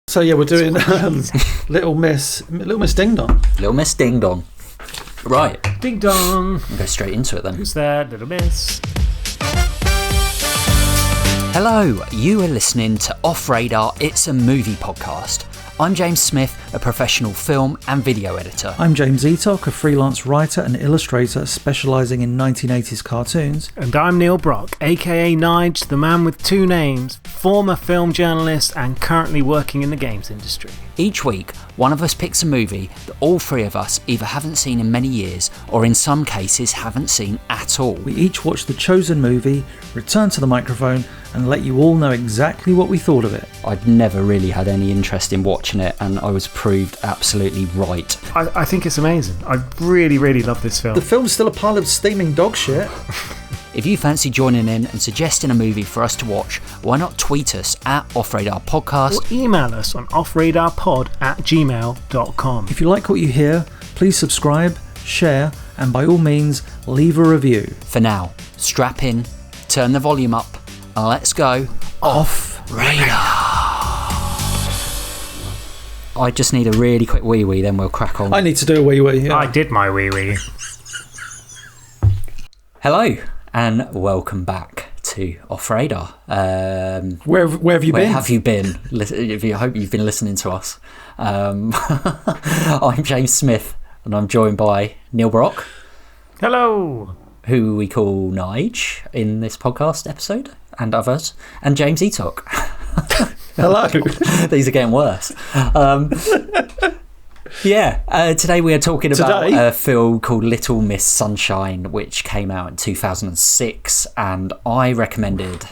So yeah, we're doing Little Miss Ding Dong. Little Miss Ding Dong. Right. Ding dong. We'll go straight into it then. Who's there, Little Miss? Hello, you are listening to Off Radar, It's a Movie podcast. I'm James Smith, a professional film and video editor. I'm James Eatock, a freelance writer and illustrator specialising in 1980s cartoons. And I'm Neil Brock, aka Nige, the man with two names, former film journalist and currently working in the games industry. Each week, one of us picks a movie that all three of us either haven't seen in many years or in some cases haven't seen at all. We each watch the chosen movie, return to the microphone and let you all know exactly what we thought of it. I'd never really had any interest in watching it and I was proved absolutely right. I think it's amazing. I really, really love this film. The film's still a pile of steaming dog shit. If you fancy joining in and suggesting a movie for us to watch, why not tweet us at Off Radar Podcast or email us on offradarpod@gmail.com. If you like what you hear, please subscribe, share, and by all means, leave a review. For now, strap in, turn the volume up, and let's go Off Radar. I just need a really quick wee-wee, then we'll crack on. I need to do a wee-wee. Yeah. I did my wee-wee. Hello, and welcome back to Off Radar. Where have you been? Where have you been? I hope you've been listening to us. I'm James Smith, and I'm joined by Neil Brock. Hello. Who we call Nige in this podcast episode, and others, and James Eatock. Hello. These are getting worse. Today we are talking about a film called Little Miss Sunshine, which came out in 2006, and I recommended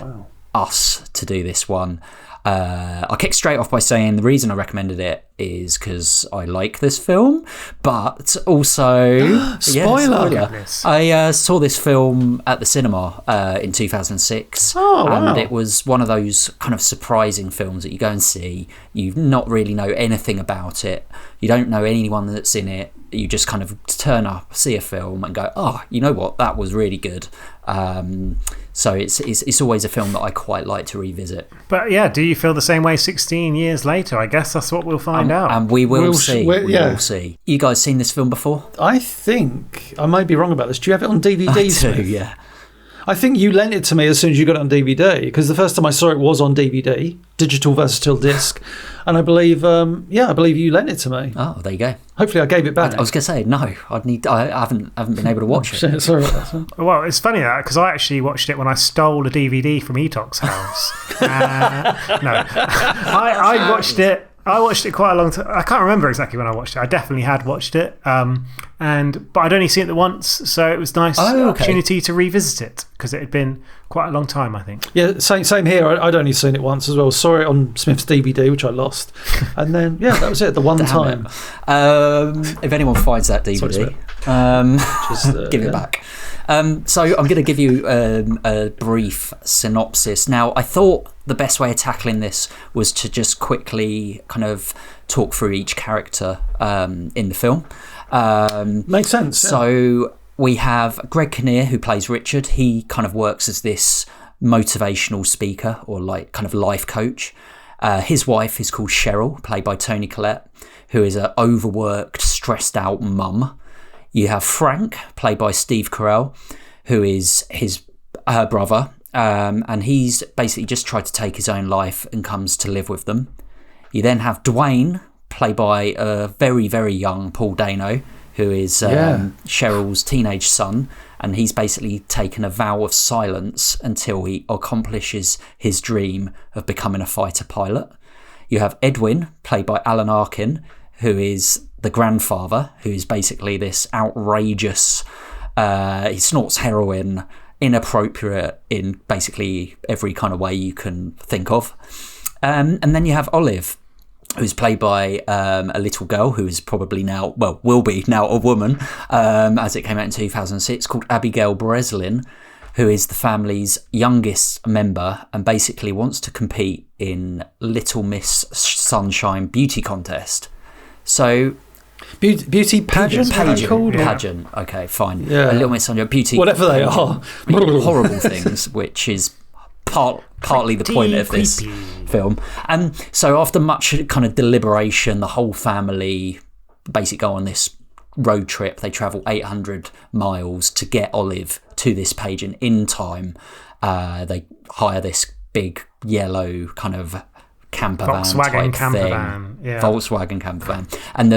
us to do this one. I'll kick straight off by saying the reason I recommended it is because I like this film, but also... Spoiler! I saw this film at the cinema in 2006, and it was one of those kind of surprising films that you go and see. You not really know anything about it. You don't know anyone that's in it. You just kind of turn up, see a film and go, oh, you know what, that was really good. So it's always a film that I quite like to revisit. But yeah, do you feel the same way 16 years later? I guess that's what we'll find out. And we will see. We will see. You guys seen this film before? I think, I might be wrong about this. Do you have it on DVD? I do, Smith? yeah. I think you lent it to me as soon as you got it on DVD, because the first time I saw it was on DVD, digital versatile disc, and I believe you lent it to me. Oh, there you go. Hopefully, I gave it back. I was going to say no. I haven't been able to watch it. Sorry about that. Well, it's funny that because I actually watched it when I stole a DVD from Eatock's house. I watched it. I watched it quite a long time. I can't remember exactly when I watched it. I definitely had watched it, but I'd only seen it once, so it was a nice opportunity to revisit it because it had been quite a long time, I think. Yeah, same here. I'd only seen it once as well. Saw it on Smith's DVD, which I lost, and then that was it. The one time. If anyone finds that DVD, give it back. So I'm going to give you a brief synopsis. Now, I thought the best way of tackling this was to just quickly kind of talk through each character in the film. Makes sense. So we have Greg Kinnear, who plays Richard. He kind of works as this motivational speaker or like kind of life coach. His wife is called Cheryl, played by Toni Collette, who is an overworked, stressed out mum. You have Frank, played by Steve Carell, who is her brother, and he's basically just tried to take his own life and comes to live with them. You then have Dwayne, played by a very, very young Paul Dano, who is Cheryl's teenage son, and he's basically taken a vow of silence until he accomplishes his dream of becoming a fighter pilot. You have Edwin, played by Alan Arkin, who is the grandfather, who is basically this outrageous, he snorts heroin, inappropriate in basically every kind of way you can think of. And then you have Olive, who's played by a little girl who is probably now, well, will be now a woman, as it came out in 2006, called Abigail Breslin, who is the family's youngest member and basically wants to compete in Little Miss Sunshine beauty contest. So... Beauty pageant? Pageant. Okay, fine. Yeah. A Little Miss Sunshine beauty. Whatever they are. Horrible things, which is partly the point of this film. And so after much kind of deliberation, the whole family basically go on this road trip. They travel 800 miles to get Olive to this page, and in time they hire this big yellow kind of camper van Volkswagen camper thing. van. Yeah. Volkswagen camper van. And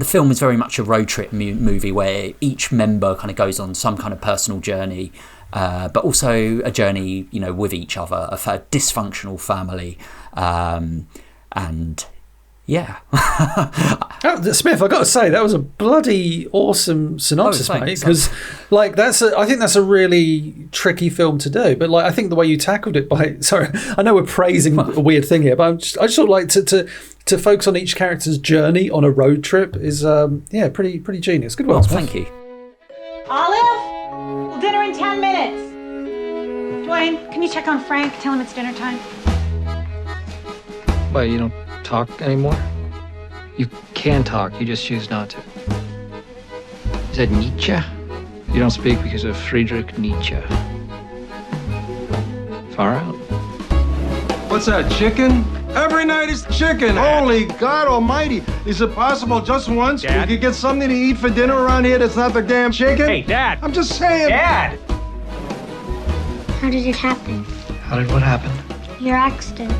the film is very much a road trip movie where each member kind of goes on some kind of personal journey, but also a journey, you know, with each other, a dysfunctional family. And yeah. Smith, I got to say, that was a bloody awesome synopsis, mate. Because, like, I think that's a really tricky film to do. But, like, I think the way you tackled it sorry, I know we're praising a weird thing here, but I just sort of like to focus on each character's journey on a road trip is, pretty genius. Good work, Smith. Thank you. Olive, dinner in 10 minutes. Dwayne, can you check on Frank? Tell him it's dinner time. Well, you don't talk anymore? You can talk, you just choose not to. Is that Nietzsche? You don't speak because of Friedrich Nietzsche. Far out. What's that, chicken? Every night is chicken. Holy God almighty. Is it possible just once Dad? we could get something to eat for dinner around here that's not the damn chicken? Hey, Dad! I'm just saying. Dad! How did it happen? How did what happen? Your accident.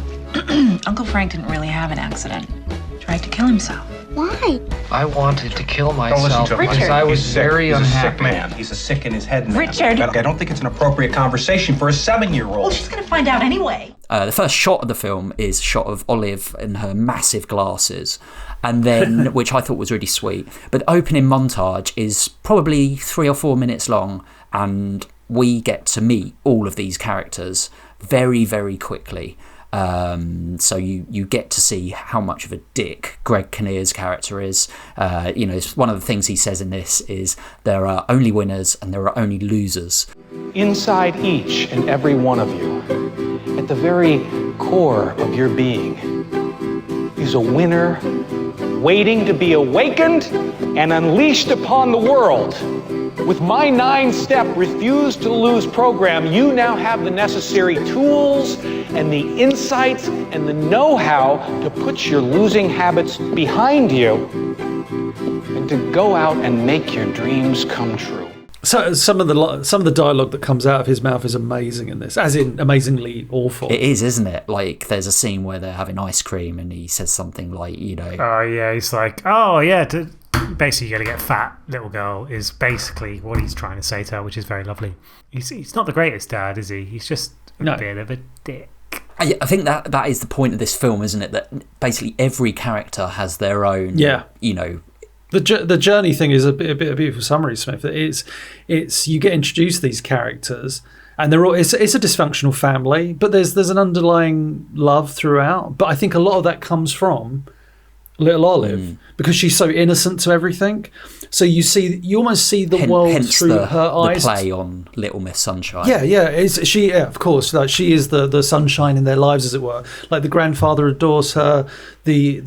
Uncle Frank didn't really have an accident. He tried to kill himself. Why? I wanted to kill myself Don't listen to him. because Richard. I was He's sick. very He's unhappy. a sick man. He's a sick in his head man. Richard. I don't think it's an appropriate conversation for a 7-year-old. Well, she's gonna find out anyway. The first shot of the film is a shot of Olive in her massive glasses, and then which I thought was really sweet. But the opening montage is probably 3 or 4 minutes long, and we get to meet all of these characters very, very quickly. So you get to see how much of a dick Greg Kinnear's character is. It's one of the things he says in this is there are only winners and there are only losers. Inside each and every one of you, at the very core of your being, is a winner waiting to be awakened and unleashed upon the world. With my 9-step Refuse to Lose program, you now have the necessary tools and the insights and the know-how to put your losing habits behind you and to go out and make your dreams come true. So some of the dialogue that comes out of his mouth is amazing in this, as in amazingly awful. It is, isn't it? Like, there's a scene where they're having ice cream and he says something like, Oh, yeah, he's like, oh, yeah, basically you're going to get fat, little girl, is basically what he's trying to say to her, which is very lovely. He's not the greatest dad, is he? He's just a bit of a dick. I think that is the point of this film, isn't it? That basically every character has their own, The journey thing is a beautiful summary, Smith. It's you get introduced to these characters, and it's a dysfunctional family, but there's an underlying love throughout. But I think a lot of that comes from little Olive because she's so innocent to everything. So you almost see the world through her eyes. The play on Little Miss Sunshine. Of course. Like, she is the sunshine in their lives, as it were. Like, the grandfather adores her. The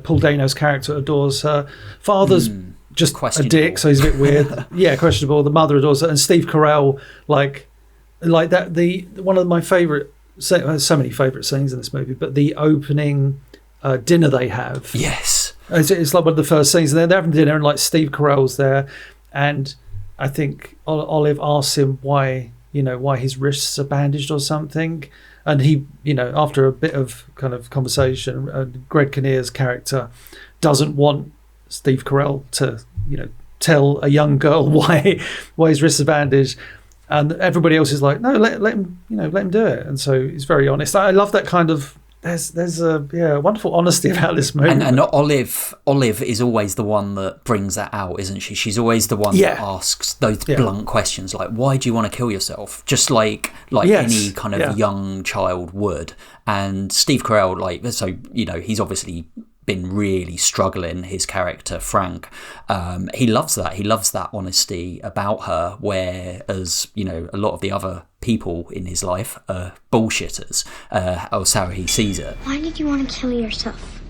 Paul Dano's character adores her. Father's just a dick, so he's a bit weird. Questionable. The mother adores her, and Steve Carell, like that. One of my favorite. So many favorite scenes in this movie, but the opening dinner they have. Yes. It's like one of the first scenes, and they're having dinner, and like Steve Carell's there, and I think Olive asks him why his wrists are bandaged or something, and he, after a bit of kind of conversation, Greg Kinnear's character doesn't want Steve Carell to, tell a young girl why his wrists are bandaged, and everybody else is like, no, let him do it, and so he's very honest. I love that kind of. There's a wonderful honesty about this movie. And Olive is always the one that brings that out, isn't she? She's always the one that asks those blunt questions like, why do you want to kill yourself? Just like any kind of young child would. And Steve Carell, he's obviously been really struggling, his character Frank. He loves that. He loves that honesty about her, whereas, a lot of the other people in his life are bullshitters, or so he sees it. Why did you want to kill yourself?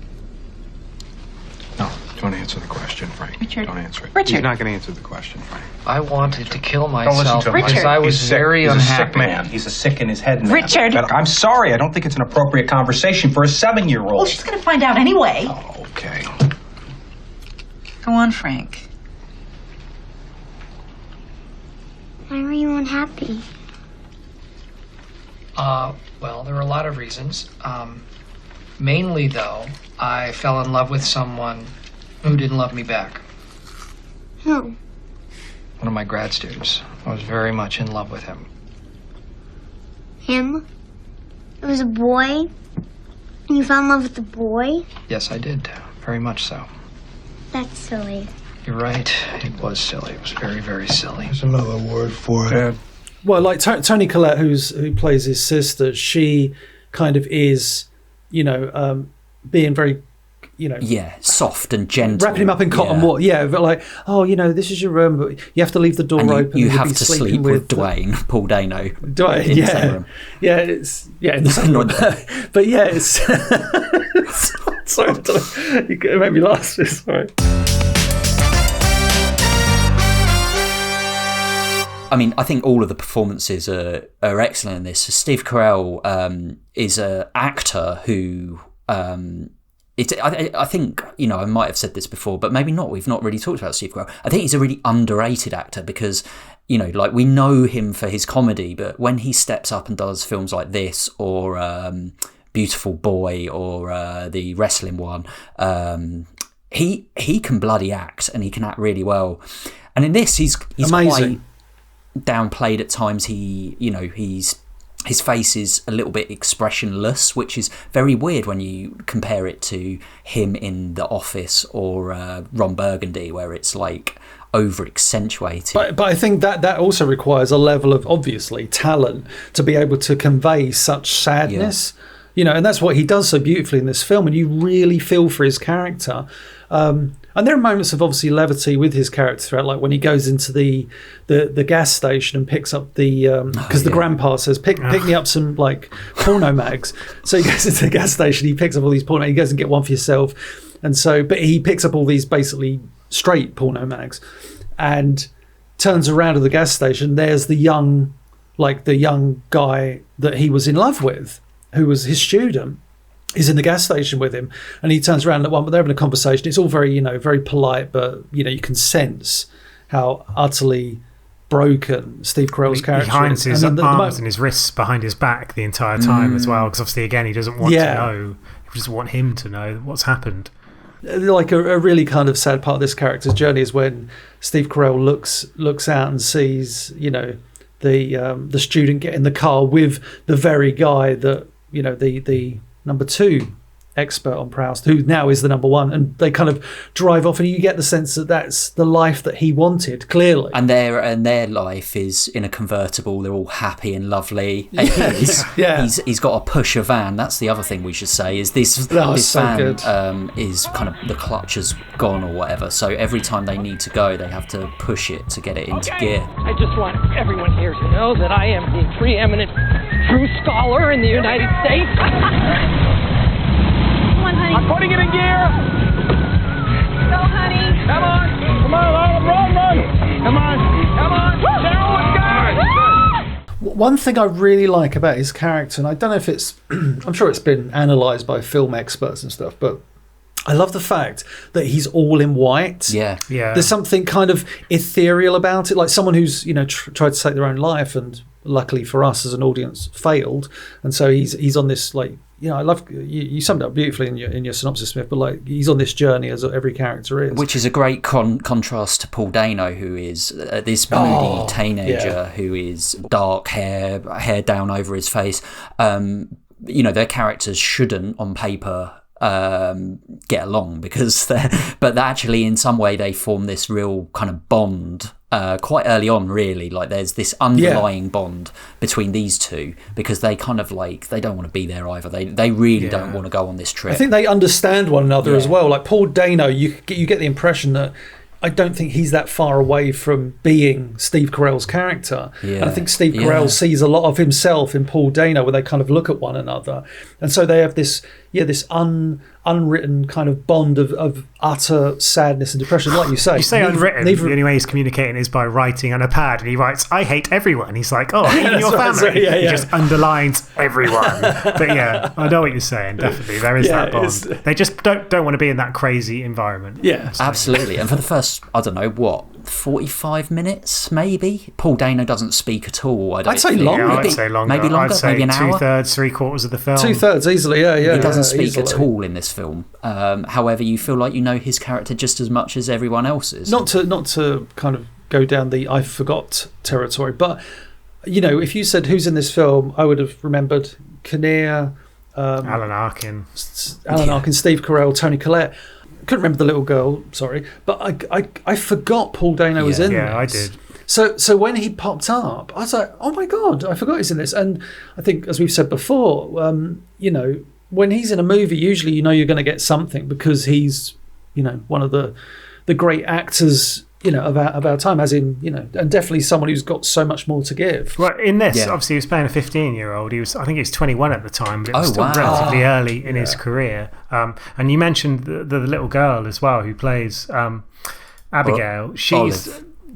No. Do you Don't answer the question, Frank. Richard. Don't answer it. Richard. He's not going to answer the question, Frank. I wanted to kill Don't listen myself to him. because Richard. I was He's sick. very He's unhappy. a sick man. He's a sick in his head man. Richard. But I'm sorry. I don't think it's an appropriate conversation for a 7-year-old. Well, she's going to find out anyway. Oh, okay. Go on, Frank. Why were you unhappy? Well, there were a lot of reasons. Mainly, though, I fell in love with someone who didn't love me back. Who? One of my grad students. I was very much in love with him. Him? It was a boy? And you fell in love with the boy? Yes, I did. Very much so. That's silly. You're right. It was silly. It was very, very silly. There's another word for it. Well, like Toni Collette, who plays his sister, she kind of is, being very, soft and gentle, wrapping him up in cotton wool. Yeah, but like, this is your room, but you have to leave the door and open. You and have be to sleeping sleep with Dwayne, Paul Dano. in in the the same room. in the same room. But yeah, it's. Sorry, it made me laugh. Sorry. I mean, I think all of the performances are excellent in this. So Steve Carell is an actor who, I think, I might have said this before, but maybe not. We've not really talked about Steve Carell. I think he's a really underrated actor because, we know him for his comedy, but when he steps up and does films like this or Beautiful Boy or the wrestling one, he can bloody act and he can act really well. And in this, he's amazing. Quite downplayed at times. His face is a little bit expressionless, which is very weird when you compare it to him in The Office or Ron Burgundy, where it's like over accentuated. But I think that also requires a level of, obviously, talent to be able to convey such sadness. And that's what he does so beautifully in this film, and you really feel for his character. And there are moments of obviously levity with his character throughout, like when he goes into the gas station and picks up because the grandpa says, pick me up some like porno mags. So he goes into the gas station, he picks up all these porno, he goes and get one for yourself. And so, but he picks up all these basically straight porno mags and turns around at the gas station. There's the young guy that he was in love with, who was his student. He's in the gas station with him, and he turns around at one, but they're having a conversation. It's all very, very polite, but you can sense how utterly broken Steve Carell's character is. He hinds his arms and his wrists behind his back the entire time as well, because obviously, again, he doesn't want to know. He doesn't want him to know what's happened. Like a really kind of sad part of this character's journey is when Steve Carell looks out and sees, the student get in the car with the very guy that, the number 2 expert on Proust, who now is the number 1, and they kind of drive off, and you get the sense that that's the life that he wanted, clearly. And their life is in a convertible. They're all happy and lovely. And he's got a pusher van. That's the other thing we should say is this van is kind of the clutch has gone or whatever. So every time they need to go, they have to push it to get it into gear. I just want everyone here to know that I am the preeminent true scholar in the United States. Come on, honey. I'm putting it in gear. Go, honey. Come on, run. Come on. Cheryl, let's go. One thing I really like about his character, and I don't know if it's, I'm sure it's been analysed by film experts and stuff, but I love the fact that he's all in white. Yeah. There's something kind of ethereal about it, like someone who's tried to take their own life, and luckily for us as an audience failed, and so he's on this like. I love you summed it up beautifully in your synopsis, Smith. But like he's on this journey as every character is, which is a great contrast to Paul Dano, who is this moody teenager who is dark hair down over his face. Their characters shouldn't, on paper, get along because but actually in some way they form this real kind of bond quite early on, really. Like there's this underlying bond between these two because they kind of like they don't want to be there either. They really don't want to go on this trip. I think they understand one another as well. Like Paul Dano, you get the impression that I don't think he's that far away from being Steve Carell's character. And I think Steve Carell sees a lot of himself in Paul Dano when they kind of look at one another. And so they have this, this unwritten kind of bond of utter sadness and depression, like you say. You say unwritten. The only way he's communicating is by writing on a pad, and he writes, "I hate everyone." He's like, "Oh, even your family." Right, he just underlines everyone. But yeah, I know what you're saying. Definitely, there is that bond. They just don't want to be in that crazy environment. Yeah, absolutely. And for the first, I don't know what, 45 minutes maybe, Paul Dano doesn't speak at all. I'd say longer. I'd say longer. Maybe longer. I'd say maybe an hour. 2/3, 3/4 of the film. 2/3 easily. Yeah. He doesn't speak easily. at all in this film. However, you feel like you know his character just as much as everyone else's. Not to kind of go down the I forgot territory, but if you said who's in this film, I would have remembered Kinnear, Alan Arkin, Steve Carell, Toni Collette. Couldn't remember the little girl, sorry, but I forgot Paul Dano was in this. Yeah, I did. So when he popped up, I was like, oh my God, I forgot he's in this. And I think, as we've said before, when he's in a movie, usually you're going to get something because he's, one of the great actors, of our time, as in, and definitely someone who's got so much more to give. Well, in this, obviously, he was playing a 15-year-old. I think he was 21 at the time, but it was still relatively early in his career. And you mentioned the little girl as well, who plays Abigail.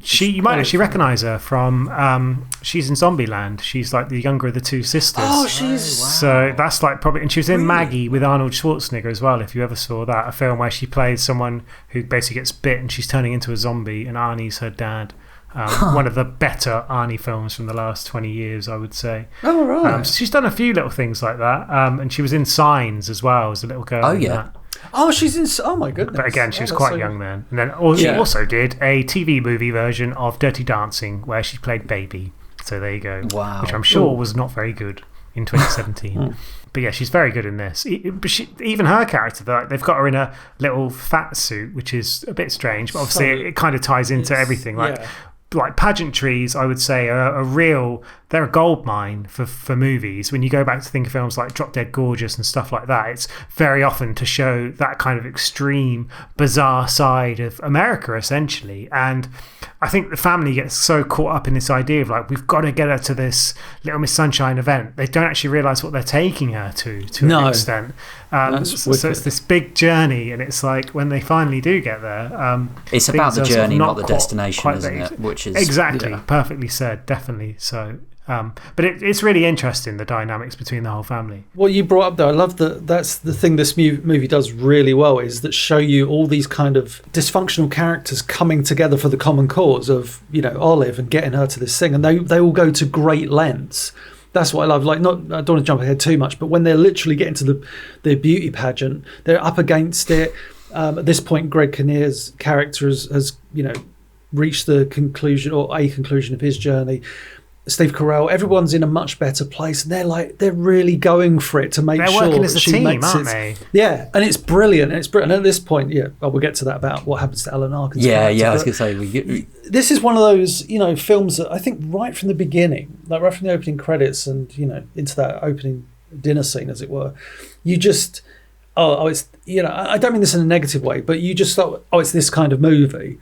You might actually recognise her from. She's in Zombieland. She's like the younger of the two sisters. Oh, she's so that's like probably. And she was in Maggie with Arnold Schwarzenegger as well. If you ever saw that, a film where she plays someone who basically gets bit and she's turning into a zombie, and Arnie's her dad. One of the better Arnie films from the last 20 years, I would say. Oh, right. So she's done a few little things like that, and she was in Signs as well as a little girl. Oh, yeah. Oh, she's in. Oh my goodness! But again, she was quite young then. And then she also did a TV movie version of Dirty Dancing where she played Baby. So there you go. Wow. Which I'm sure was not very good in 2017. But yeah, she's very good in this. But even her character, they've got her in a little fat suit, which is a bit strange. But obviously, it kind of ties into everything. Like pageantries, I would say, are they're a gold mine for movies. When you go back to think of films like Drop Dead Gorgeous and stuff like that, it's very often to show that kind of extreme, bizarre side of America, essentially. And I think the family gets so caught up in this idea of like, we've got to get her to this Little Miss Sunshine event. They don't actually realise what they're taking her to an extent. So it's this big journey, and it's like when they finally do get there, it's about the journey, not the destination, isn't it? Which is exactly perfectly said, definitely. So, but it's really interesting, the dynamics between the whole family. What you brought up, though, I love that's the thing this movie does really well, is that show you all these kind of dysfunctional characters coming together for the common cause of Olive and getting her to this thing, and they all go to great lengths. That's what I love. Like, I don't want to jump ahead too much, but when they're literally getting to the beauty pageant, they're up against it. At this point, Greg Kinnear's character has reached the conclusion or a conclusion of his journey. Steve Carell, everyone's in a much better place, and they're really going for it to make sure they're working as a she team, makes aren't they? Yeah, and it's brilliant. And at this point, we'll get to that about what happens to Alan Arkin's character. I was going to say this is one of those films that I think right from the beginning, like right from the opening credits and into that opening dinner scene, as it were, you just it's I don't mean this in a negative way, but you just thought, it's this kind of movie.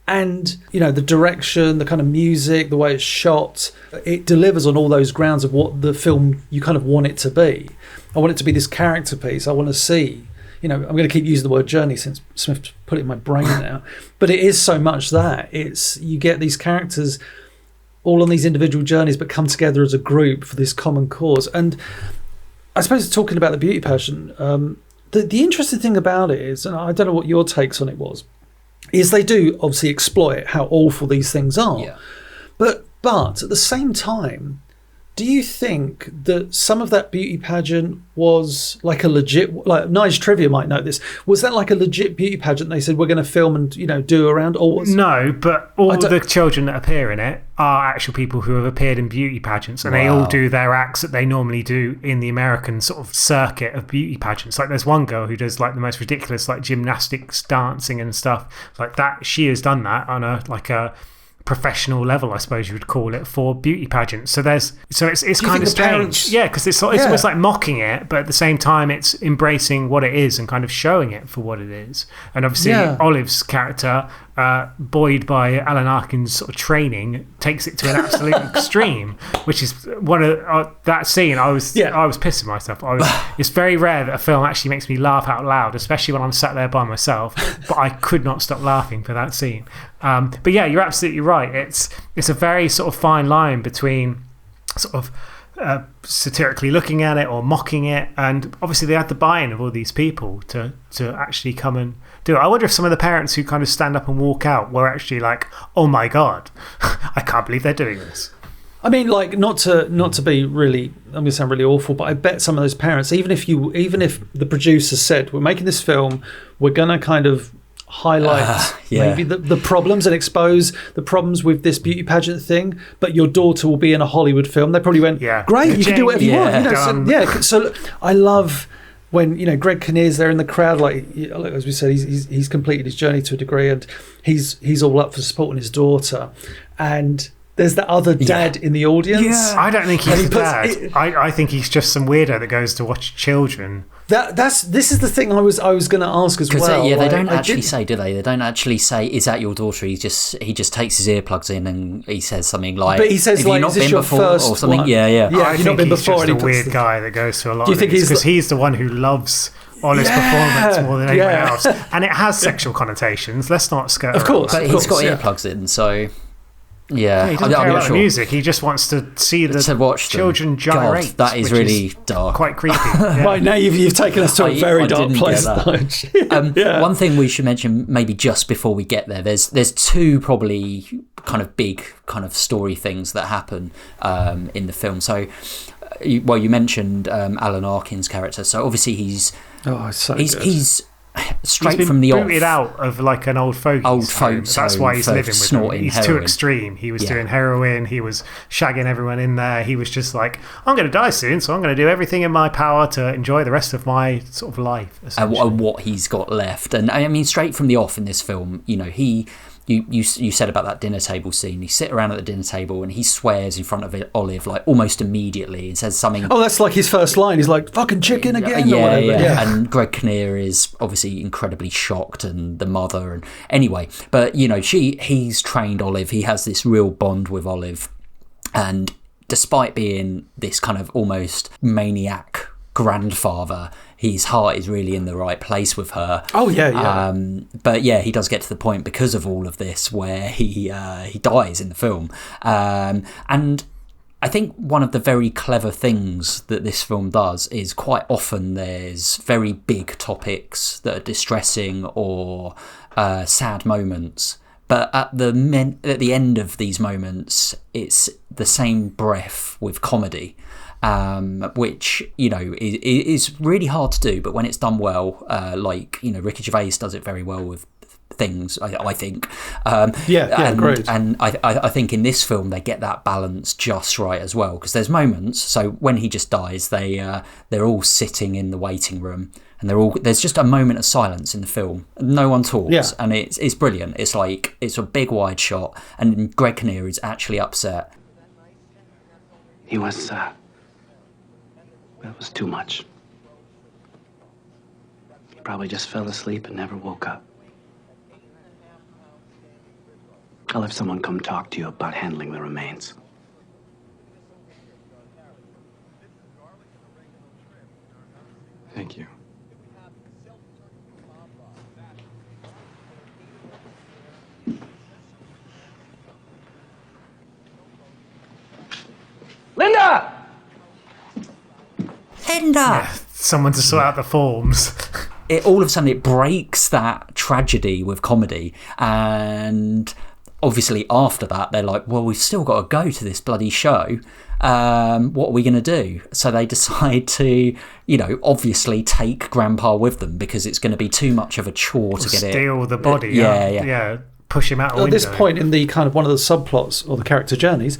And, the direction, the kind of music, the way it's shot, it delivers on all those grounds of what the film you kind of want it to be. I want it to be this character piece. I want to see, I'm going to keep using the word journey since Smith put it in my brain now. But it is so much that. You get these characters all on these individual journeys but come together as a group for this common cause. And I suppose talking about the beauty pageant, the interesting thing about it is, and I don't know what your takes on it was, is they do obviously exploit how awful these things are. Yeah. But at the same time, do you think that some of that beauty pageant was like a legit, like Nige Trivia might know this, was that like a legit beauty pageant they said we're going to film and do around? Or no, but all the children that appear in it are actual people who have appeared in beauty pageants, and they all do their acts that they normally do in the American sort of circuit of beauty pageants. Like there's one girl who does like the most ridiculous like gymnastics, dancing and stuff like that. She has done that on a professional level, I suppose you would call it, for beauty pageants. So it's kind of strange, because it's almost like mocking it, but at the same time it's embracing what it is and kind of showing it for what it is. And obviously Olive's character buoyed by Alan Arkin's sort of training, takes it to an absolute extreme, which is one of that scene. I was pissing myself. It's very rare that a film actually makes me laugh out loud, especially when I'm sat there by myself. But I could not stop laughing for that scene. But yeah, you're absolutely right. It's a very sort of fine line between sort of satirically looking at it or mocking it, and obviously they had the buy-in of all these people to actually come and do it. I wonder if some of the parents who kind of stand up and walk out were actually like, oh my god, I can't believe they're doing this. I mean, like, not to be really, I'm going to sound really awful, but I bet some of those parents, even if the producer said, we're making this film, we're going to kind of highlight maybe the problems and expose the problems with this beauty pageant thing, but your daughter will be in a Hollywood film, they probably went, great, you can do whatever you want. So I love when Greg Kinnear's there in the crowd, like as we said, he's completed his journey to a degree, and he's all up for supporting his daughter, and there's that other dad in the audience. I don't think he's a dad. I think he's just some weirdo that goes to watch children. This is the thing I was going to ask as well. They don't actually say, do they? They don't actually say, "Is that your daughter?" He just takes his earplugs in and he says something like, "But he says, have like, you not is this been your before?" first or something. One? Yeah. I think been he's before, just a weird guy that goes to a lot of things because he's the one who loves Olive's performance more than anyone else, and it has sexual connotations. Let's not skirt. Of course, but he's got earplugs in, so. Yeah, he doesn't care about the music. He just wants to see watch children gyrate. God, that is really dark. Quite creepy. Right, now you've taken us to a very dark place. One thing we should mention, maybe just before we get there, there's two probably kind of big kind of story things that happen in the film. So, you mentioned Alan Arkin's character. So obviously he's straight from the off. Booted out of like an old fogey. That's why he's living with them. He's heroin. Too extreme. He was doing heroin. He was shagging everyone in there. He was just like, I'm going to die soon, so I'm going to do everything in my power to enjoy the rest of my sort of life. And what he's got left. And I mean, straight from the off in this film, You said about that dinner table scene. You sit around at the dinner table and he swears in front of Olive like almost immediately and says something. Oh, that's like his first line. He's like, "Fucking chicken again." Yeah. And Greg Kinnear is obviously incredibly shocked, and the mother. And anyway, but he's trained Olive. He has this real bond with Olive, and despite being this kind of almost maniac grandfather, his heart is really in the right place with her. But he does get to the point because of all of this where he dies in the film. And I think one of the very clever things that this film does is quite often there's very big topics that are distressing or sad moments. But at the end of these moments, it's the same breath with comedy. Which is really hard to do, but when it's done well, Ricky Gervais does it very well with things, I think. Great. And I think in this film they get that balance just right as well, because there's moments. So when he just dies, they're all sitting in the waiting room, and there's just a moment of silence in the film. No one talks, and it's brilliant. It's like it's a big wide shot, and Greg Kinnear is actually upset. He was. That was too much. He probably just fell asleep and never woke up. I'll have someone come talk to you about handling the remains. Thank you. Linda! Someone to sort out the forms. All of a sudden it breaks that tragedy with comedy, and obviously after that they're like, well, we've still got to go to this bloody show. What are we going to do? So they decide to, obviously take Grandpa with them because it's going to be too much of a chore to get steal the body. Push him out a window. At this point in the kind of one of the subplots or the character journeys,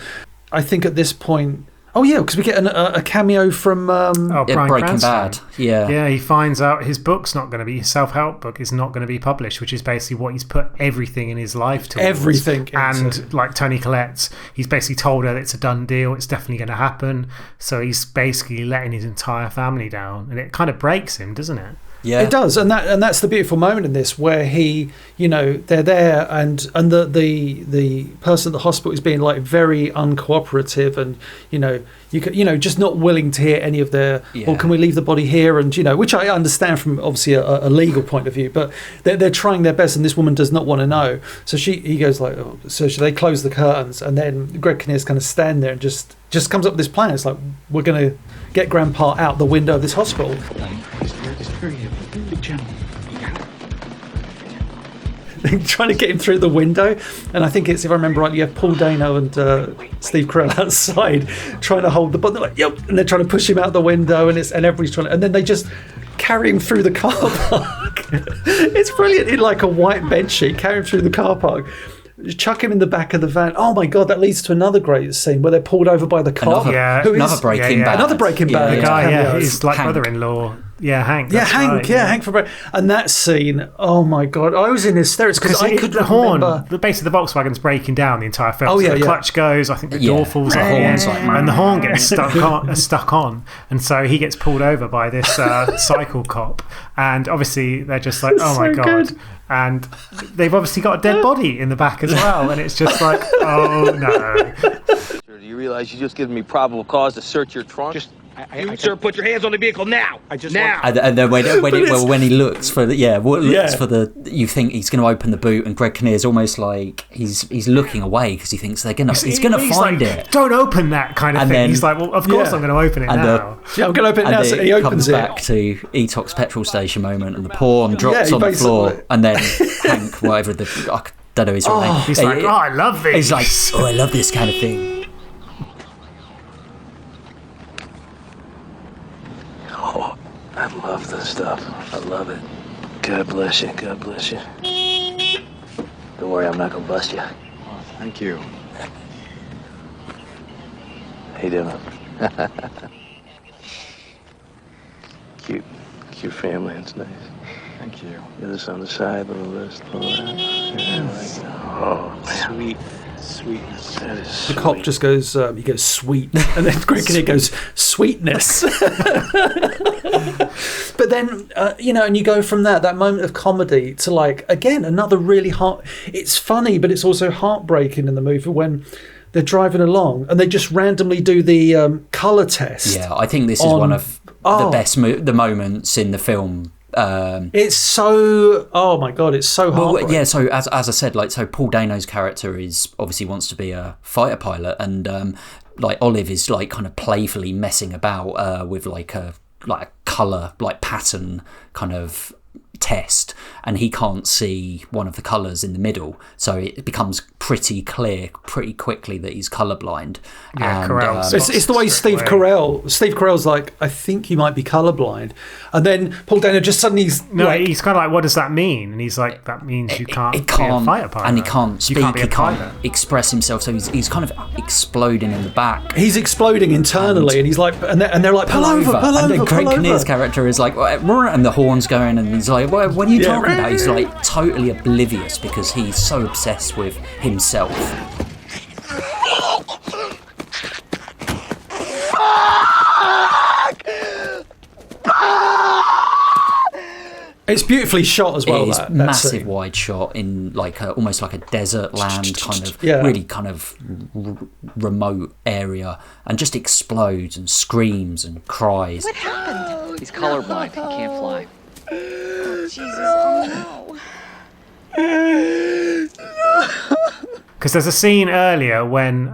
I think at this point. Oh yeah, because we get a cameo from Breaking Bad. Yeah, he finds out his book's not going to be, his self-help book is not going to be published, which is basically what he's put everything in his life towards. Everything. And like Toni Collette, he's basically told her that it's a done deal, it's definitely going to happen. So he's basically letting his entire family down, and it kind of breaks him, doesn't it? Yeah, it does, and that's the beautiful moment in this, where he, they're there, and the person at the hospital is being like very uncooperative, and just not willing to hear any of their. Well, can we leave the body here? And which I understand from obviously a legal point of view, but they're trying their best, and this woman does not want to know. So he goes like, so they close the curtains, and then Greg Kinnear's kind of stand there and just comes up with this plan. It's like, we're going to get Grandpa out the window of this hospital. Trying to get him through the window, and I think it's, if I remember right, you have Paul Dano and Steve Carell outside trying to hold the body. They're like, yep, and they're trying to push him out the window, and everybody's trying to, and then they just carry him through the car park. It's brilliant, in like a white bed sheet, carry him through the car park. Chuck him in the back of the van. Oh my God, that leads to another great scene where they're pulled over by the cop. Another Breaking Bad. Another Breaking Bad. The guy, his like brother-in-law. Yeah, Hank. Yeah, Hank. Right, Hank for and that scene. Oh my God, I was in hysterics because I could remember the base of the Volkswagen's breaking down the entire film. Oh yeah, the clutch goes. I think the door falls out, and the horn gets stuck on, and so he gets pulled over by this cycle cop. And obviously they're just like, oh my God. Good. And they've obviously got a dead body in the back as well, and it's just like, oh no. Sir, do you realize you just given me probable cause to search your trunk? Sir, put your hands on the vehicle now. Now. And then when he looks for you think he's going to open the boot, and Greg Kinnear's almost like he's looking away because he thinks he's going to find it. Don't open that kind of thing. Then, he's like, well, of course I'm going to open it now. I'm going to open it now. So he opens it. Comes back to Etox petrol station moment, and the porn drops on the floor, and then Hank, whatever I don't know his name. He's like, I love this. He's like, I love this kind of thing. Oh, I love this stuff. I love it. God bless you. God bless you. Don't worry, I'm not gonna bust you. Oh, thank you. How you doing? Cute family. It's nice. Thank you. This on the side, a little this, a little that. Yeah, oh, man. Sweetness. That is sweet. The cop just goes, he goes, sweet. And then Greg Kinnear goes, sweetness. But then, and you go from that moment of comedy to like, again, another really it's funny, but it's also heartbreaking in the movie when they're driving along and they just randomly do the colour test. Yeah, I think this is one of the best the moments in the film. It's so, oh my God, it's so hard. Well, yeah, so as I said, so Paul Dano's character obviously wants to be a fighter pilot, and Olive is kind of playfully messing about with a colour pattern kind of test, and he can't see one of the colours in the middle, so it becomes pretty clear pretty quickly that he's colourblind. Yeah, and Carell. It's the way Steve Carell's like, I think you might be colourblind, and then Paul Dano just suddenly he's kind of like, what does that mean? And he's like, that means you can't be a fighter pilot, and he can't speak, he can't express himself, so he's kind of exploding in the back. He's exploding internally, and he's like, and they're like, pull over, and then Greg Kinnear's character is like, and the horn's going, and he's like, what are you talking about? He's like totally oblivious because he's so obsessed with himself. It's beautifully shot as well. It's that massive scene. wide shot in almost like a desert land kind of really kind of remote area, and just explodes and screams and cries. What happened? He's colorblind. He can't fly. Oh, Jesus. Oh, no. Because there's a scene earlier when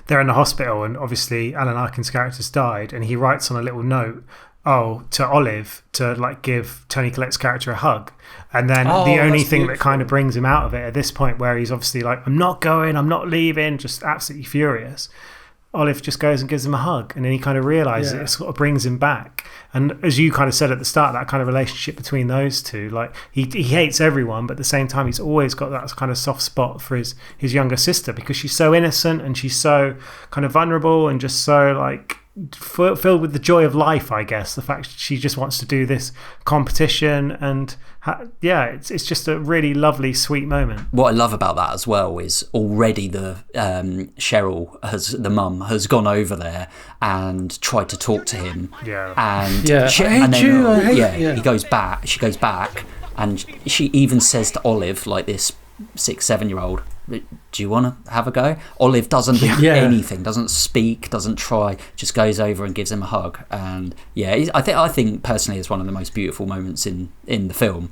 they're in the hospital, and obviously Alan Arkin's character's died, and he writes on a little note, to Olive to give Toni Collette's character a hug. And then the only thing that kind of brings him out of it at this point, where he's obviously like, I'm not going, I'm not leaving, just absolutely furious, Olive just goes and gives him a hug, and then he kind of realizes it sort of brings him back. And as you kind of said at the start, that kind of relationship between those two, he hates everyone, but at the same time he's always got that kind of soft spot for his younger sister, because she's so innocent and she's so kind of vulnerable and just so filled with the joy of life, I guess. The fact she just wants to do this competition, and it's just a really lovely, sweet moment. What I love about that as well is already the Cheryl, the mum, has gone over there and tried to talk to him. Yeah. And he goes back. She goes back, and she even says to Olive, like this 6-7-year-old, do you want to have a go? Olive doesn't do anything, doesn't speak, doesn't try, just goes over and gives him a hug. And I think personally it's one of the most beautiful moments in the film.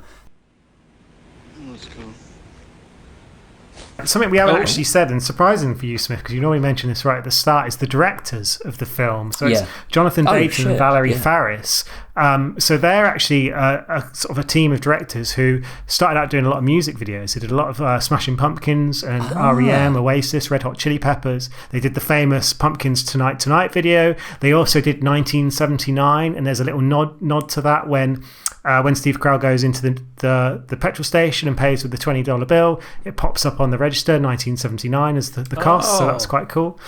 Something we haven't actually said, and surprising for you, Smith, because you normally mention this right at the start, is the directors of the film. So it's Jonathan Dayton and Valerie Faris. So they're actually a sort of a team of directors who started out doing a lot of music videos. They did a lot of Smashing Pumpkins and R.E.M., Oasis, Red Hot Chili Peppers. They did the famous Pumpkins Tonight Tonight video. They also did 1979, and there's a little nod to that when Steve Carell goes into the petrol station and pays with the $20 bill. It pops up on the register, 1979 as the cost, so that's quite cool.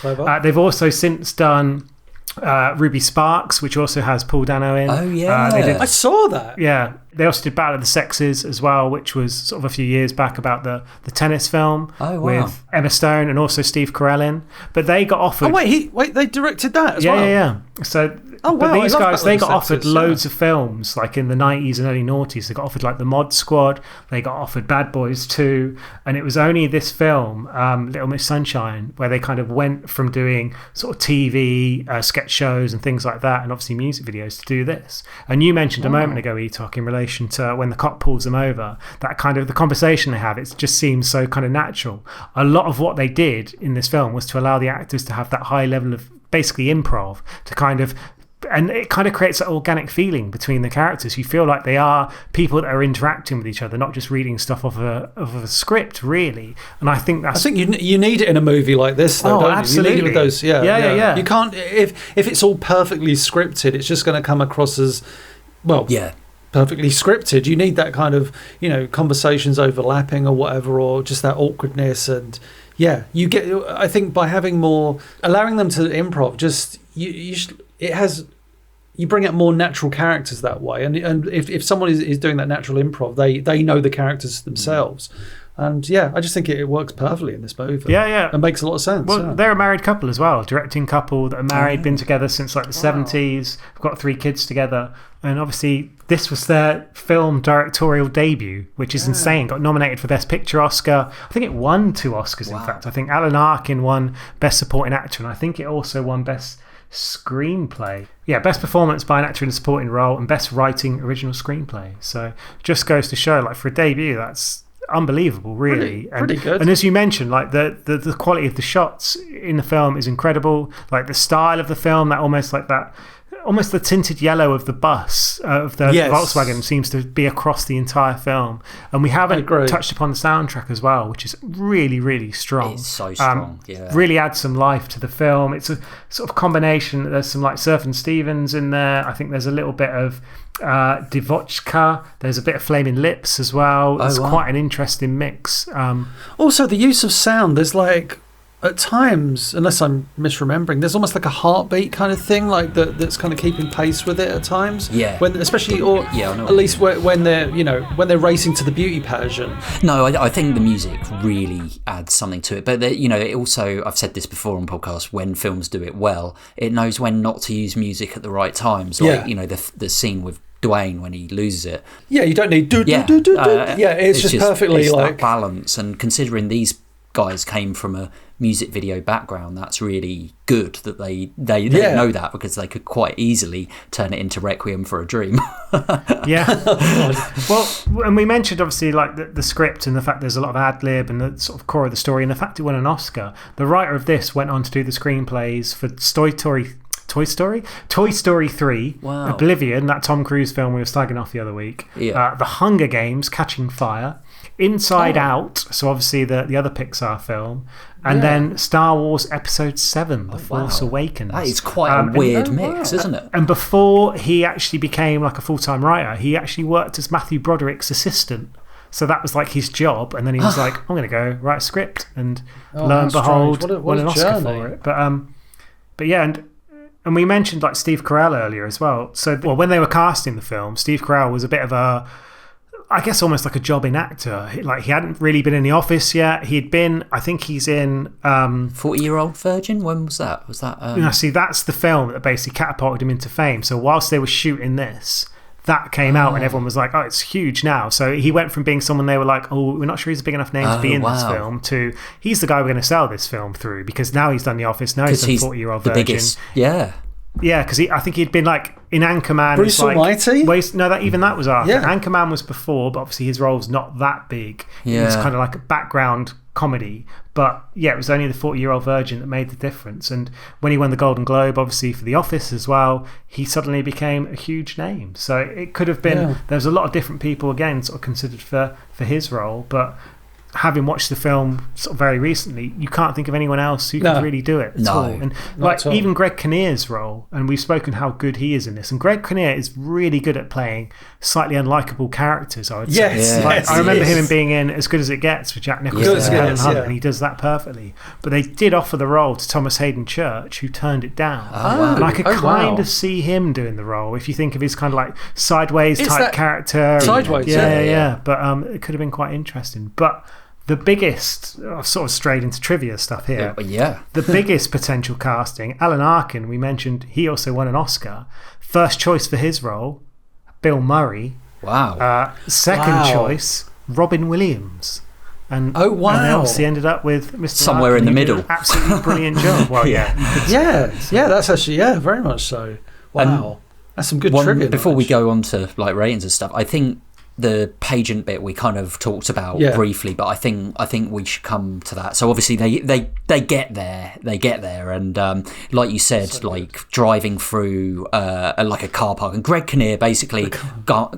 They've also since done Ruby Sparks, which also has Paul Dano in. Oh, yeah. I saw that. Yeah. They also did Battle of the Sexes as well, which was sort of a few years back about the tennis film with Emma Stone and also Steve Carell in. But they got offered... Oh, wait, they directed that as well? Yeah. So... But these guys, they got offered loads of films, like in the 90s and early noughties. They got offered like The Mod Squad, they got offered Bad Boys 2, and it was only this film, Little Miss Sunshine, where they kind of went from doing sort of TV, sketch shows and things like that, and obviously music videos to do this. And you mentioned a moment ago, Etok, in relation to when the cop pulls them over, that kind of the conversation they have, it just seems so kind of natural. A lot of what they did in this film was to allow the actors to have that high level of basically improv to kind of... And it kind of creates that organic feeling between the characters. You feel like they are people that are interacting with each other, not just reading stuff off of a script, really. And I think you need it in a movie like this, though, don't absolutely. You need it with those, yeah. You can't if it's all perfectly scripted, it's just going to come across as perfectly scripted. You need that kind of conversations overlapping or whatever, or just that awkwardness. And you get. I think by having more, allowing them to improv, just you bring out more natural characters that way. And if someone is doing that natural improv, they know the characters themselves. And I just think it works perfectly in this movie. Yeah. It makes a lot of sense. Well, they're a married couple as well, directing couple that are married, been together since like the 70s, got 3 kids together. And obviously, this was their film directorial debut, which is insane. Got nominated for Best Picture Oscar. I think it won 2 Oscars, in fact. I think Alan Arkin won Best Supporting Actor, and I think it also won Best Screenplay. Best performance by an actor in a supporting role and Best Writing Original Screenplay. So just goes to show, like, for a debut, that's unbelievable, really. Pretty good. And as you mentioned, like the quality of the shots in the film is incredible. Like the style of the film, that almost the tinted yellow of the bus of the Volkswagen seems to be across the entire film. And we haven't touched upon the soundtrack as well, which is really, really strong. It's so strong, really adds some life to the film. It's a sort of combination. There's some like Surf & Stevens in there. I think there's a little bit of Divochka. There's a bit of Flaming Lips as well. It's quite an interesting mix. Also, the use of sound, there's like... At times, unless I'm misremembering, there's almost like a heartbeat kind of thing, like that's kind of keeping pace with it at times. Yeah. When, especially, or at least when they're when they're racing to the beauty pageant. No, I think the music really adds something to it. But it also, I've said this before on podcasts, when films do it well, it knows when not to use music at the right times. Like the scene with Dwayne when he loses it. Yeah, you don't need it's just perfectly it's like that balance. And considering these guys came from a music video background, that's really good that they know that, because they could quite easily turn it into Requiem for a Dream. Well, and we mentioned obviously like the script and the fact there's a lot of ad-lib and the sort of core of the story and the fact it won an Oscar. The writer of this went on to do the screenplays for Toy Story 3, Oblivion, that Tom Cruise film we were slagging off the other week, The Hunger Games, Catching Fire, Inside Out, so obviously the other Pixar film, and then Star Wars Episode 7, The Force Awakens. That is quite a weird mix, isn't it? And before he actually became like a full-time writer, he actually worked as Matthew Broderick's assistant. So that was like his job, and then he was like, I'm going to go write a script, and lo and behold, won an Oscar for it. But yeah, and And we mentioned like Steve Carell earlier as well. So, when they were casting the film, Steve Carell was a bit of a, I guess, almost like a jobbing actor. Like, he hadn't really been in the office yet. He'd been, I think he's in 40-Year-Old Virgin. When was that? Was that? See, that's the film that basically catapulted him into fame. So whilst they were shooting this, that came out and everyone was like, oh, it's huge now. So he went from being someone they were like, oh, we're not sure he's a big enough name to be in this film, to he's the guy we're going to sell this film through, because now he's done The Office, now he's done 40-Year-Old Virgin. Biggest, yeah. Yeah, because I think he'd been like in Anchorman. Bruce Almighty? Even that was after. Yeah. Anchorman was before, but obviously his role's not that big. Yeah. It was kind of like a background comedy. But yeah, it was only the 40-Year-Old Virgin that made the difference. And when he won the Golden Globe, obviously for The Office as well, he suddenly became a huge name. So it could have been, there was a lot of different people again sort of considered for his role, but having watched the film sort of very recently, you can't think of anyone else who could really do it at all. And like even Greg Kinnear's role, and we've spoken how good he is in this, and Greg Kinnear is really good at playing slightly unlikable characters, I would say. I remember him being in As Good As It Gets with Jack Nicholson and Helen Hunt, and he does that perfectly. But they did offer the role to Thomas Hayden Church, who turned it down. And I could kind of see him doing the role if you think of his kind of like Sideways type character. Sideways, But it could have been quite interesting. But the biggest, I've sort of strayed into trivia stuff here. The biggest potential casting, Alan Arkin, we mentioned, he also won an Oscar. First choice for his role, Bill Murray. Wow. Second choice, Robin Williams. And oh, wow. And they obviously ended up with Mr. Somewhere Arkin, in the middle. Absolutely brilliant job. Well, that's actually, very much so. Wow. That's some good trivia. Before we go on to like ratings and stuff, I think the pageant bit we kind of talked about briefly, but I think we should come to that. So obviously they get there, and like you said, like driving through like a car park, and Greg Kinnear basically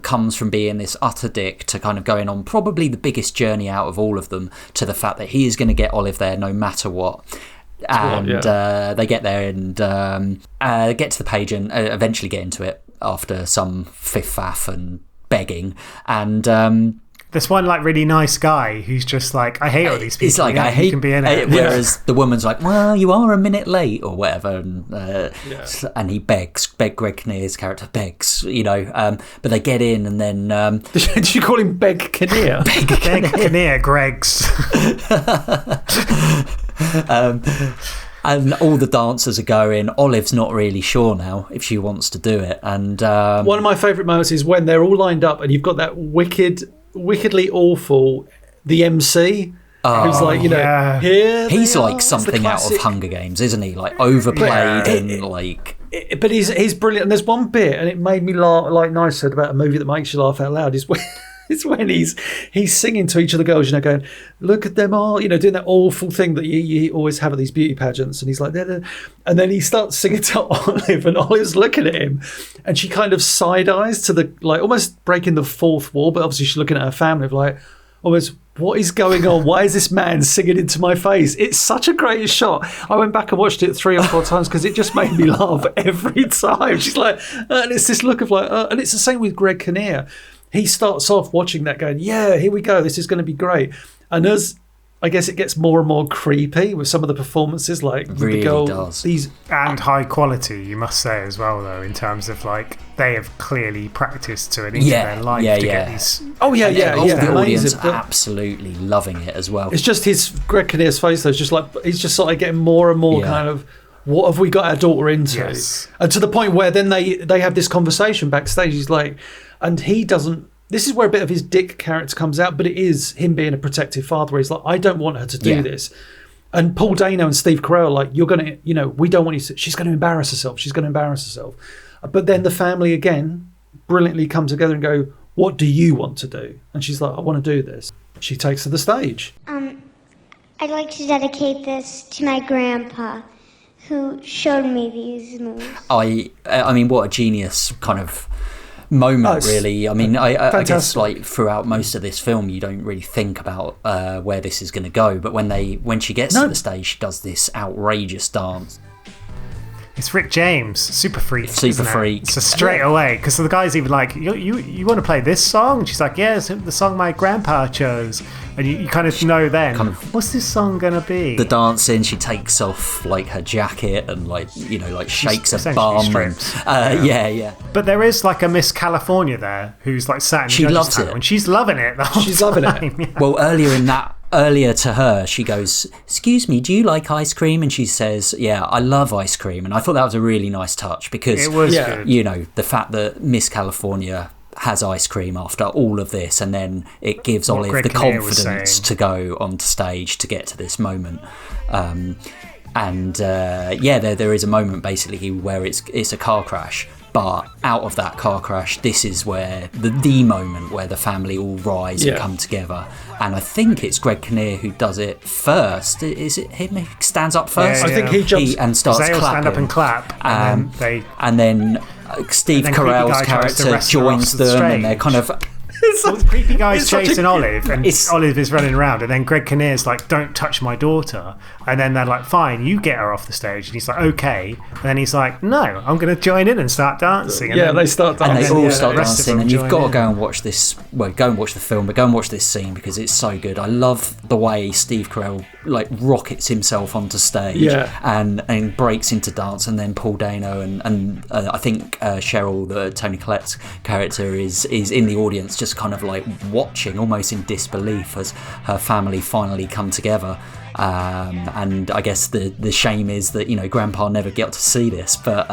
comes from being this utter dick to kind of going on probably the biggest journey out of all of them, to the fact that he is going to get Olive there no matter what. And they get there and get to the pageant, eventually get into it after some fiff-faff and begging, and there's one like really nice guy who's just like, I hate all these people. He's like, I hate, can be in it. Whereas the woman's like, well, you are a minute late or whatever, and he begs. Greg Kinnear's character begs, but they get in, and then did you call him Beg Kinnear? Beg Kinnear, Greg's. And all the dancers are going. Olive's not really sure now if she wants to do it. And one of my favourite moments is when they're all lined up and you've got that wickedly awful, the MC, who's like, here he's like something out of Hunger Games, isn't he? Like overplayed and like. But he's brilliant. And there's one bit, and it made me laugh, like Nige said about a movie that makes you laugh out loud, is when it's when he's singing to each of the girls, going, look at them all, doing that awful thing that you always have at these beauty pageants. And he's like, and then he starts singing to Olive, and Olive's looking at him, and she kind of side eyes to the, like, almost breaking the fourth wall, but obviously she's looking at her family, like, almost, what is going on? Why is this man singing into my face? It's such a great shot. I went back and watched it 3 or 4 times because it just made me laugh every time. She's like, and it's this look of like, and it's the same with Greg Kinnear. He starts off watching that going, yeah, here we go, this is going to be great. And as I guess it gets more and more creepy with some of the performances, like really the girl, does. And high quality, you must say as well, though, in terms of like they have clearly practiced to an inch of their life to get these. The audience are absolutely loving it as well. It's just Greg Kinnear's face, though. It's just like he's just sort of getting more and more kind of, what have we got our daughter into? Yes. And to the point where then they have this conversation backstage. He's like, and he doesn't. This is where a bit of his dick character comes out, but it is him being a protective father. Where he's like, I don't want her to do this. And Paul Dano and Steve Carell are like, you're going to, we don't want you to, she's going to embarrass herself. She's going to embarrass herself. But then the family again brilliantly come together and go, what do you want to do? And she's like, I want to do this. She takes to the stage. I'd like to dedicate this to my grandpa, who showed me these moves. I mean, what a genius kind of moment, really. I mean, I guess like throughout most of this film, you don't really think about where this is going to go. But when she gets to the stage, she does this outrageous dance. It's Rick James, Super Freak. Super Freak. So straight away, because the guy's even like, you want to play this song? And she's like, yeah, it's the song my grandpa chose. And you kind of know then, what's this song going to be? The dancing, she takes off like her jacket and shakes her bum. Yeah. But there is like a Miss California there who's like sat in the judges' panel, and she's loving it the whole time. Yeah. Well, earlier to her, she goes, "Excuse me, do you like ice cream?" And she says, "Yeah, I love ice cream." And I thought that was a really nice touch because it was good. The fact that Miss California has ice cream after all of this, and then it gives Olive the confidence to go onto stage to get to this moment. There is a moment basically where it's a car crash. But out of that car crash, this is where the moment where the family all rise and come together. And I think it's Greg Kinnear who does it first. Is it him who stands up first? I think he jumps and starts clapping. Stand up and clap. And then Steve Carell's character joins them, and they're kind of... the creepy guy's chasing Olive, and Olive is running around, and then Greg Kinnear's like, "Don't touch my daughter," and then they're like, "Fine, you get her off the stage," and he's like, "Okay," and then he's like, "No, I'm going to join in and start dancing." And they start dancing, and they all start dancing, and you've got to go and watch this. Well, go and watch the film, but go and watch this scene because it's so good. I love the way Steve Carell rockets himself onto stage and breaks into dance, and then Paul Dano and I think Cheryl, the Toni Collette's character, is in the audience just kind of like watching almost in disbelief as her family finally come together. And I guess the shame is that Grandpa never got to see this, but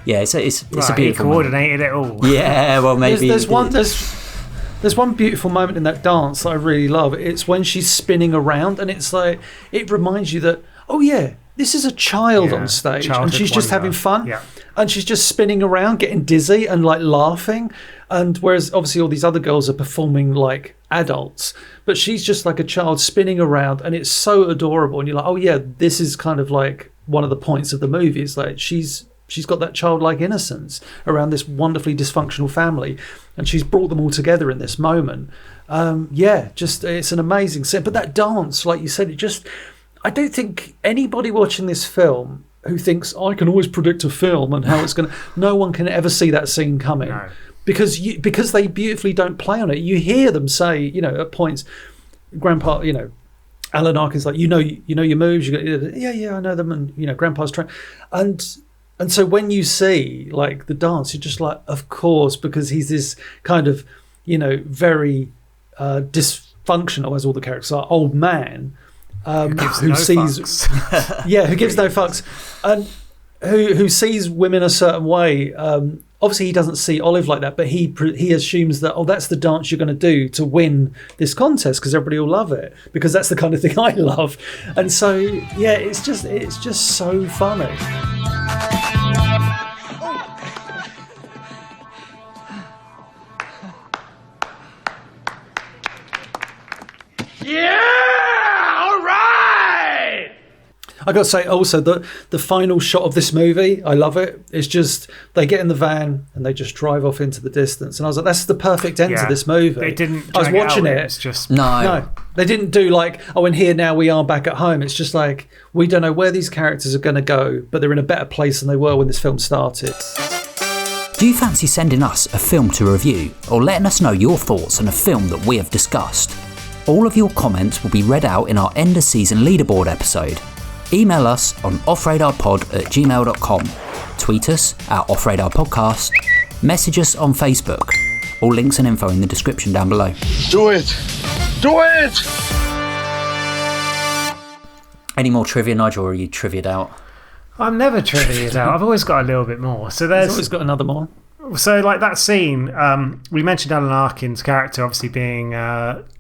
it's a beautiful. He coordinated it all. Yeah, well maybe there's one beautiful moment in that dance that I really love. It's when she's spinning around, and it's like it reminds you that this is a child on stage, and she's just having fun, and she's just spinning around, getting dizzy, and like laughing. And whereas obviously all these other girls are performing like adults, but she's just like a child spinning around, and it's so adorable. And you're like, this is kind of like one of the points of the movie. It's like she's got that childlike innocence around this wonderfully dysfunctional family, and she's brought them all together in this moment. It's an amazing scene. But that dance, like you said, I don't think anybody watching this film who thinks I can always predict a film and how it's going to, no one can ever see that scene coming. No. Because they beautifully don't play on it. You hear them say, at points, Grandpa, Alan Arkin's like, you know your moves. You go, I know them, and Grandpa's trying, and so when you see like the dance, you're just like, of course, because he's this kind of, very dysfunctional, as all the characters are, old man, who sees, who gives no fucks, and who sees women a certain way. Obviously, he doesn't see Olive like that, but he assumes that, that's the dance you're going to do to win this contest because everybody will love it, because that's the kind of thing I love. And so, it's just so funny. I got to say also the final shot of this movie, I love it. It's just they get in the van and they just drive off into the distance, and I was like, that's the perfect end to this movie. They didn't. I was watching it. It's just no. They didn't do like, and here now we are back at home. It's just like we don't know where these characters are going to go, but they're in a better place than they were when this film started. Do you fancy sending us a film to review, or letting us know your thoughts on a film that we have discussed? All of your comments will be read out in our end of season leaderboard episode. Email us on offradarpod@gmail.com, tweet us at offradarpodcast, message us on Facebook. All links and info in the description down below. Do it! Do it! Any more trivia, Nigel, or are you trivia'd out? I'm never trivia'd out. I've always got a little bit more. So He's always got another more. So like that scene, we mentioned Alan Arkin's character obviously being...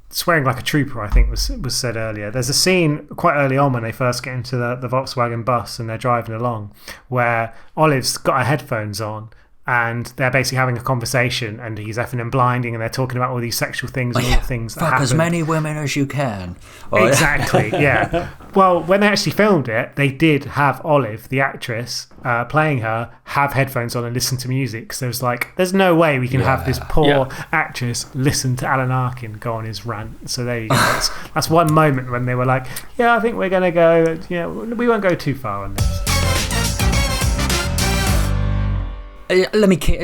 swearing like a trooper, I think was said earlier. There's a scene quite early on when they first get into the Volkswagen bus and they're driving along where Olive's got her headphones on and they're basically having a conversation, and he's effing and blinding, and they're talking about all these sexual things and all the things that happen. Fuck as many women as you can. Exactly, yeah. Well, when they actually filmed it, they did have Olive, the actress, playing her, have headphones on and listen to music. So it's like, there's no way we can have this poor actress listen to Alan Arkin go on his rant. So there you go. That's one moment when they were like, I think we're going to go, we won't go too far on this.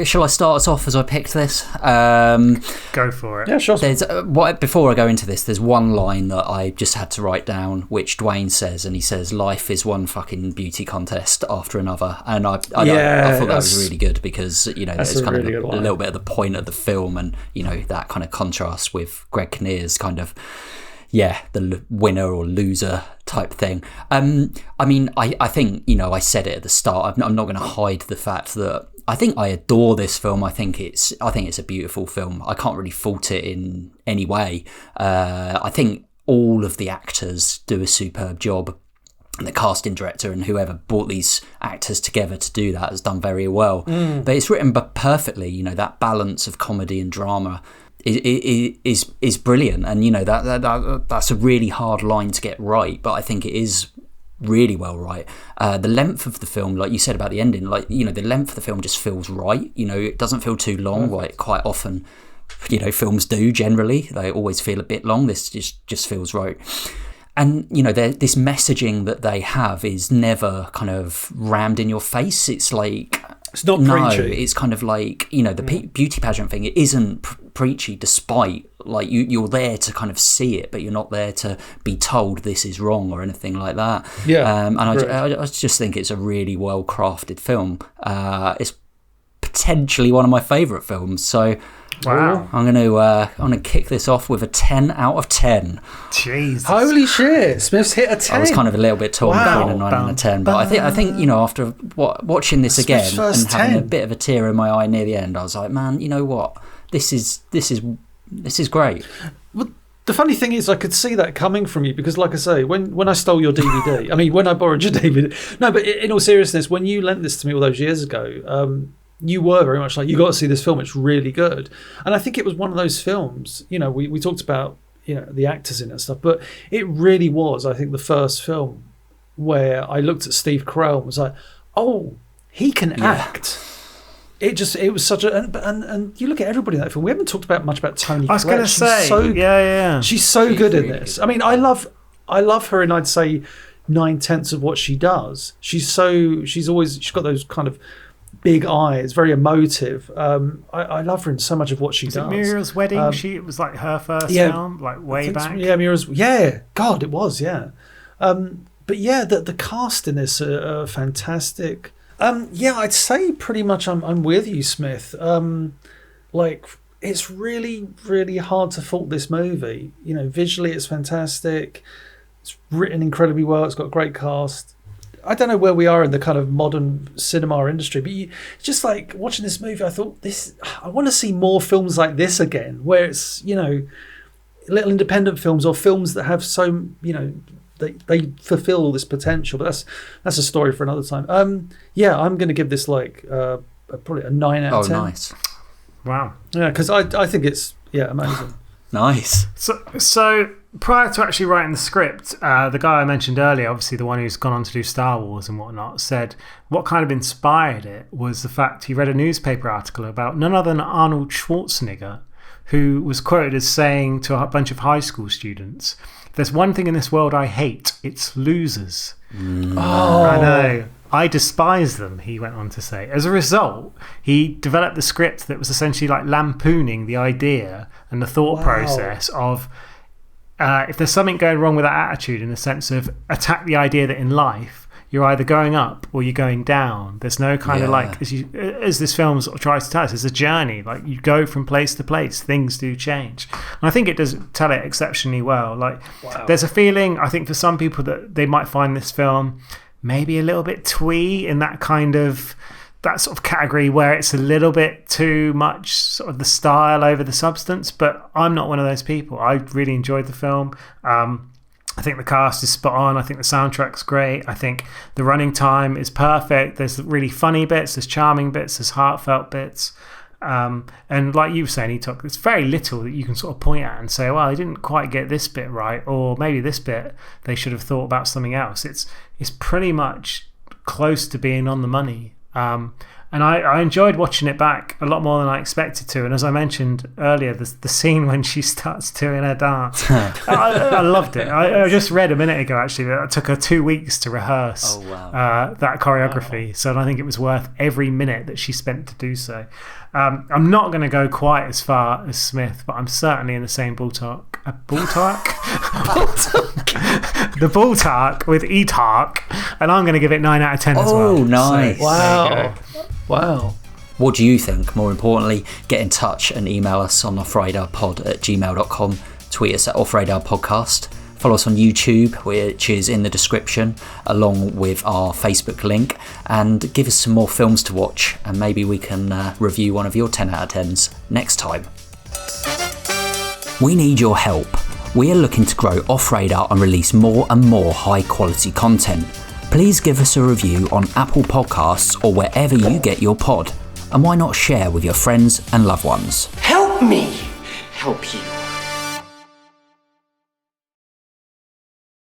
Shall I start us off as I picked this? Go for it. Yeah, sure. Before I go into this, there's one line that I just had to write down, which Dwayne says, and he says, "Life is one fucking beauty contest after another," and I thought that was really good because it's kind of a little bit of the point of the film, and that kind of contrast with Greg Kinnear's kind of the winner or loser type thing. I mean, I think I said it at the start. I'm not going to hide the fact that I think I adore this film. I think it's a beautiful film. I can't really fault it in any way. I think all of the actors do a superb job. And the casting director and whoever brought these actors together to do that has done very well. But it's written perfectly. That balance of comedy and drama is brilliant, and that's a really hard line to get right, but I think it is really well right. The length of the film, like you said about the ending, the length of the film just feels right. It doesn't feel too long, like quite often films do. Generally they always feel a bit long. This just feels right. And this messaging that they have is never kind of rammed in your face. It's like, it's not preachy. It's kind of like, the beauty pageant thing, it isn't preachy, despite you're there to kind of see it, but you're not there to be told this is wrong or anything like that. And I just think it's a really well crafted film. It's potentially one of my favourite films, so wow. I'm gonna kick this off with a 10 out of 10. Jesus. Holy shit, Smith's hit a 10. I was kind of a little bit torn between a 9 and a 10, but I think after watching this again and having a bit of a tear in my eye near the end, I was like, man, you know what, this is great. Well, the funny thing is, I could see that coming from you because, like I say, when I stole your DVD, I mean, when I borrowed your DVD, no, but in all seriousness, when you lent this to me all those years ago, you were very much like, you got to see this film, it's really good. And I think it was one of those films, we talked about the actors in it and stuff, but it really was, I think, the first film where I looked at Steve Carell and was like, oh, he can act. It was such a and you look at everybody in that film. We haven't talked much about Toni Collette. I was going to say, she's so good in this. Good. I mean, I love her, and I'd say 9/10 of what she does. She's got those kind of big eyes, very emotive. I love her in so much of what she does. Was it Muriel's Wedding? It was like her first film, like way back. Muriel's. Yeah, God, it was. Yeah, but yeah, the cast in this are fantastic. I'd say pretty much I'm with you, Smith. It's really, really hard to fault this movie. Visually it's fantastic. It's written incredibly well. It's got a great cast. I don't know where we are in the kind of modern cinema industry, but just like watching this movie, I thought I want to see more films like this again, where it's, little independent films or films that have so, they fulfill all this potential. But that's a story for another time. I'm going to give this probably a 9 out of 10. Oh, nice. Wow. Yeah, because I think it's amazing. Nice. So prior to actually writing the script, the guy I mentioned earlier, obviously the one who's gone on to do Star Wars and whatnot, said what kind of inspired it was the fact he read a newspaper article about none other than Arnold Schwarzenegger, who was quoted as saying to a bunch of high school students, "There's one thing in this world I hate, it's losers." Oh. I know. I despise them, he went on to say. As a result, he developed the script that was essentially like lampooning the idea and the thought process of if there's something going wrong with that attitude, in the sense of attack the idea that in life you're either going up or you're going down. There's no kind of as this film sort of tries to tell us, it's a journey. Like, you go from place to place, things do change. And I think it does tell it exceptionally well. There's a feeling, I think, for some people that they might find this film maybe a little bit twee in that sort of category where it's a little bit too much sort of the style over the substance, but I'm not one of those people. I really enjoyed the film. I think the cast is spot on. I think the soundtrack's great. I think the running time is perfect. There's really funny bits, there's charming bits, there's heartfelt bits. And like you were saying, it's very little that you can sort of point at and say, well, they didn't quite get this bit right, or maybe this bit they should have thought about something else. It's pretty much close to being on the money. And I enjoyed watching it back a lot more than I expected to. And as I mentioned earlier, the scene when she starts doing her dance, I loved it. I just read a minute ago, actually, that it took her 2 weeks to rehearse that choreography. Wow. So I think it was worth every minute that she spent to do so. I'm not going to go quite as far as Smith, but I'm certainly in the same ballpark. The ballpark with E-Tark, and I'm going to give it 9 out of 10 as well. Oh, nice. So, Wow. What do you think? More importantly, get in touch and email us on offradarpod@gmail.com. Tweet us at offradarpodcast. Follow us on YouTube, which is in the description, along with our Facebook link. And give us some more films to watch, and maybe we can review one of your 10 out of 10s next time. We need your help. We are looking to grow Off Radar and release more and more high quality content. Please give us a review on Apple Podcasts or wherever you get your pod. And why not share with your friends and loved ones? Help me help you.